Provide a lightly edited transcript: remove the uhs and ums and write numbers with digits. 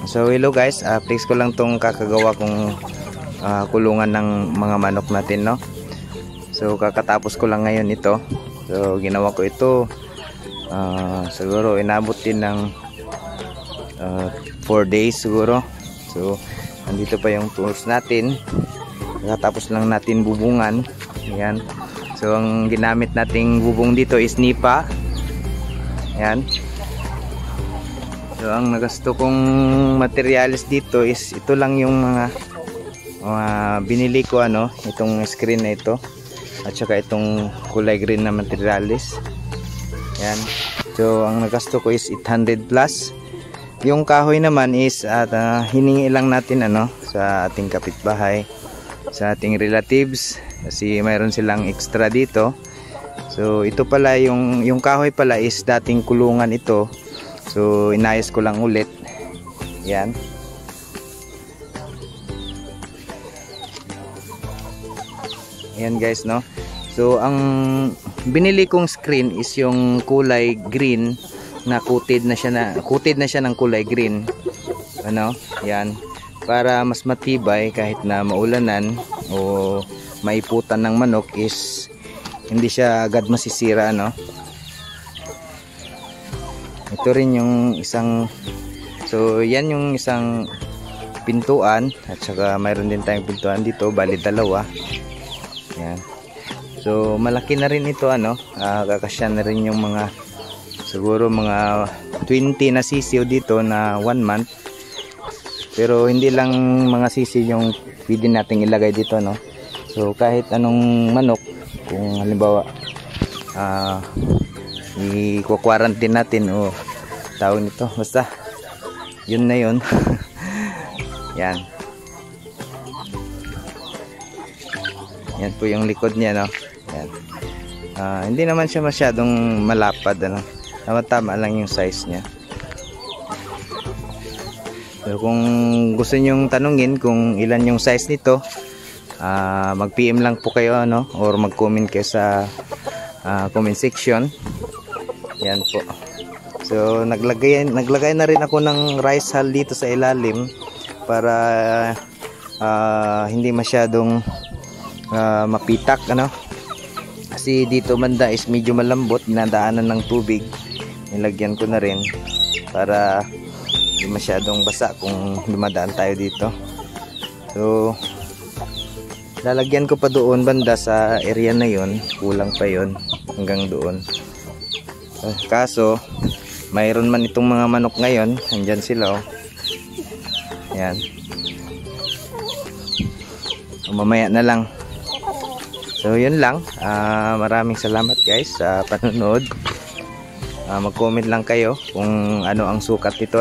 So hello guys, flex ko lang tong kakagawa kong kulungan ng mga manok natin, no. So kakatapos ko lang ngayon ito. So ginawa ko ito, siguro inabot din ng 4 days siguro. So nandito pa yung tools natin, kakatapos lang natin bubungan. Ayan. So ang ginamit nating bubong dito is nipa. Ayan. So ang nagasto kong materials dito is ito lang yung mga binili ko, itong screen na ito at saka itong kulay green na materials. Ayan. So ang nagasto ko is 800 plus. Yung kahoy naman is hiningi lang natin sa ating kapitbahay, sa ating relatives, kasi mayroon silang extra dito. So ito pala yung kahoy pala is dating kulungan ito. So inayos ko lang ulit. Yan. Ayan guys, no. So ang binili kong screen is yung kulay green na coated na siya ng kulay green. Yan. Para mas matibay kahit na maulanan o maiputan ng manok is hindi siya agad masisira, Ito rin yung isang, so yan yung isang pintuan at saka mayroon din tayong pintuan dito, bali dalawa. Yan. So malaki na rin ito, kakasya na rin yung mga siguro mga 20 na sisiw dito na 1 month. Pero hindi lang mga sisiw yung pwede nating ilagay dito, So kahit anong manok, kung halimbawa i-quarantine natin o tawag nito, basta yun na yun. Yan. Yan po yung likod niya, Yan. Hindi naman siya masyadong malapad, tama-tama lang yung size niya. So kung gusto nyong tanungin kung ilan yung size nito, mag-PM lang po kayo, or mag-comment kayo sa comment section. Yan po. So naglagay na rin ako ng rice hull dito sa ilalim para hindi masyadong mapitak, kasi dito banda is medyo malambot, dinadaanan ng tubig. Nilagyan ko na rin para hindi masyadong basa kung dumadaan tayo dito. So lalagyan ko pa doon banda sa area na yon, kulang pa yon hanggang doon. Kaso mayroon man itong mga manok ngayon, andyan sila, Yan. Mamaya na lang. So yun lang. Maraming salamat guys sa panonood. Mag-comment lang kayo kung ano ang sukat nito,